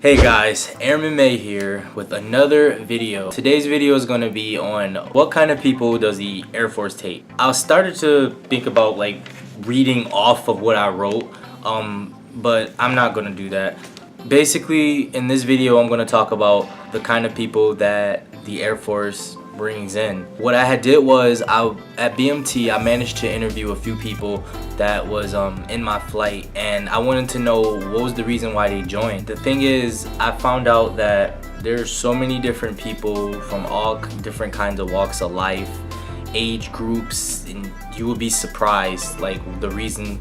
Hey guys, Airman May here with another video. Today's video is going to be on what kind of people does the Air Force take. I started to think about like reading off of what I wrote, but I'm not going to do that. Basically, in this video, I'm going to talk about the kind of people that the Air Force brings in. What I did was at BMT I managed to interview a few people that was in my flight, and I wanted to know what was the reason why they joined. The thing is, I found out that there's so many different people from all different kinds of walks of life, age groups, and you would be surprised like the reason.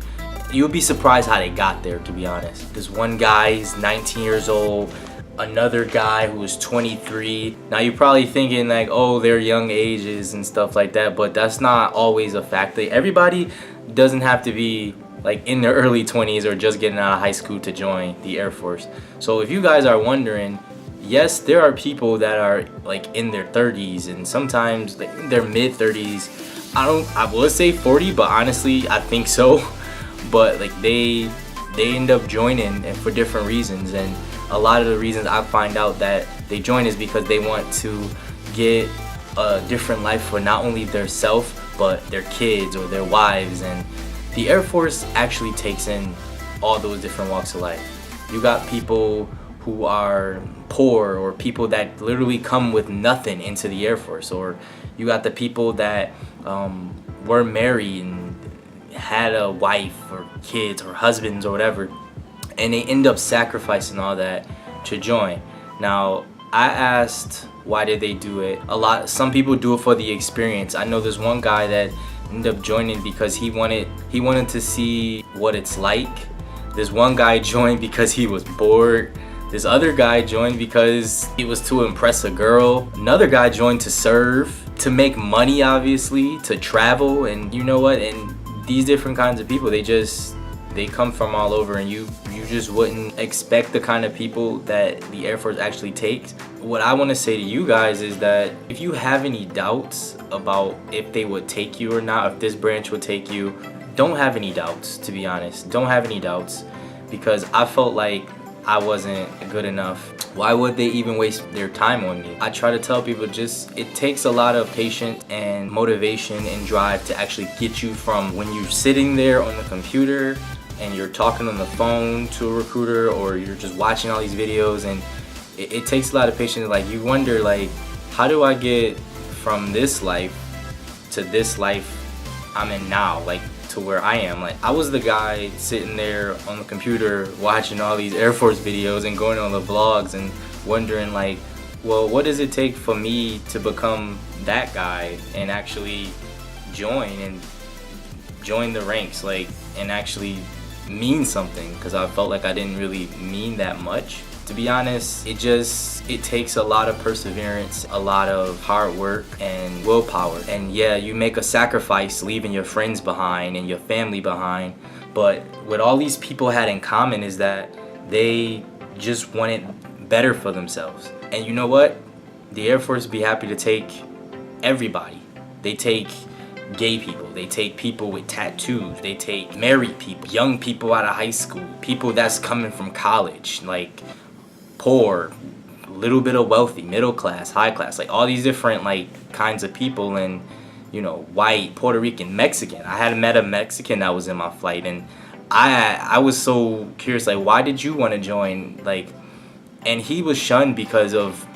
You would be surprised how they got there, to be honest. This one guy is 19 years old, another guy who is 23. Now you're probably thinking like, oh, they're young ages and stuff like that, but that's not always a fact. Everybody doesn't have to be like in their early 20s or just getting out of high school to join the Air Force. So if you guys are wondering, yes, there are people that are like in their 30s and sometimes like in their mid 30s. I would say 40, but honestly I think so. But like they end up joining and for different reasons, and a lot of the reasons I find out that they join is because they want to get a different life for not only their self but their kids or their wives. And the Air Force actually takes in all those different walks of life. You got people who are poor, or people that literally come with nothing into the Air Force, or you got the people that were married and had a wife or kids or husbands or whatever, and they end up sacrificing all that to join. Now I asked why did they do it. Some people do it for the experience. I know there's one guy that ended up joining because he wanted to see what it's like. This one guy joined because he was bored. This other guy joined because it was to impress a girl. Another guy joined to serve, to make money, obviously, to travel. And you know what, and these different kinds of people, they come from all over, and you just wouldn't expect the kind of people that the Air Force actually takes. What I want to say to you guys is that if you have any doubts about if they would take you or not, if this branch would take you, don't have any doubts, to be honest. Don't have any doubts, because I felt like I wasn't good enough. Why would they even waste their time on me? I try to tell people, it takes a lot of patience and motivation and drive to actually get you from when you're sitting there on the computer and you're talking on the phone to a recruiter, or you're just watching all these videos, and it takes a lot of patience. Like, you wonder, like, how do I get from this life to this life I'm in now, like to where I am? Like, I was the guy sitting there on the computer watching all these Air Force videos and going on the vlogs and wondering like, well, what does it take for me to become that guy and actually join the ranks, like, and actually mean something? Because I felt like I didn't really mean that much, to be honest. It takes a lot of perseverance, a lot of hard work and willpower. And yeah, you make a sacrifice leaving your friends behind and your family behind, but what all these people had in common is that they just wanted better for themselves. And you know what? The Air Force be happy to take everybody. They take gay people, they take people with tattoos, they take married people, young people out of high school, people that's coming from college, like poor, little bit of wealthy, middle class, high class, like all these different like kinds of people. And you know, white, Puerto Rican, Mexican. I had met a Mexican that was in my flight, and I was so curious, like, why did you want to join? Like, and he was shunned because of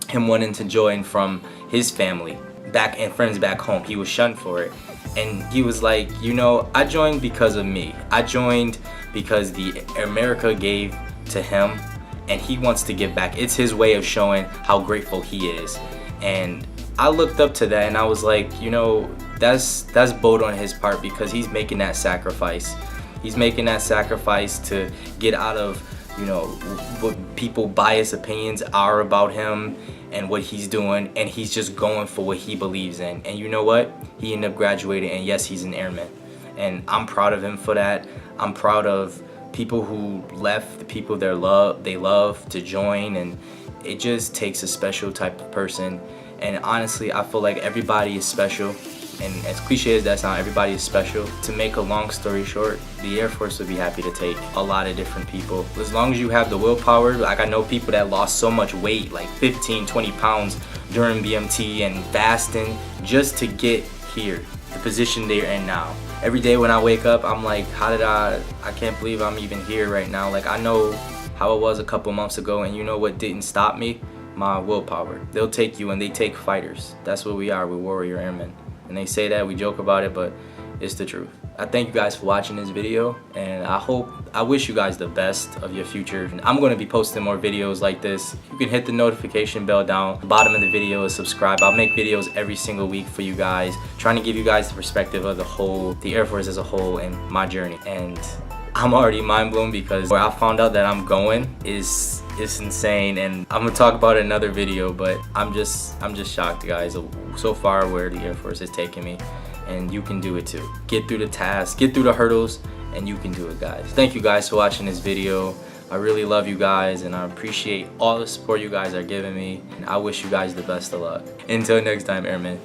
him wanting to join from his family back and friends back home. He was shunned for it, and he was like, you know, I joined because of me. I joined because the America gave to him, and he wants to give back. It's his way of showing how grateful he is. And I looked up to that, and I was like, you know, that's bold on his part, because he's making that sacrifice. He's making that sacrifice to get out of, you know, what people biased opinions are about him and what he's doing, and he's just going for what he believes in. And you know what? He ended up graduating, and yes, he's an airman. And I'm proud of him for that. I'm proud of people who left the people they love to join, and it just takes a special type of person. And honestly, I feel like everybody is special. And as cliche as that sounds, everybody is special. To make a long story short, the Air Force would be happy to take a lot of different people. As long as you have the willpower, like I know people that lost so much weight, like 15, 20 pounds during BMT and fasting just to get here, the position they're in now. Every day when I wake up, I'm like, I can't believe I'm even here right now. Like I know how it was a couple months ago, and you know what didn't stop me? My willpower. They'll take you, and they take fighters. That's what we are, we're warrior airmen. And they say that, we joke about it, but it's the truth. I thank you guys for watching this video, and I wish you guys the best of your future. I'm going to be posting more videos like this. You can hit the notification bell down the bottom of the video and subscribe. I'll make videos every single week for you guys, trying to give you guys the perspective of the Air Force as a whole and my journey. And I'm already mind blown because where I found out that I'm going is insane, and I'm gonna talk about it in another video, but I'm just shocked, guys, so far where the Air Force is taking me. And you can do it too. Get through the tasks, get through the hurdles, and you can do it, guys. Thank you guys for watching this video. I really love you guys, and I appreciate all the support you guys are giving me, and I wish you guys the best of luck. Until next time, airmen.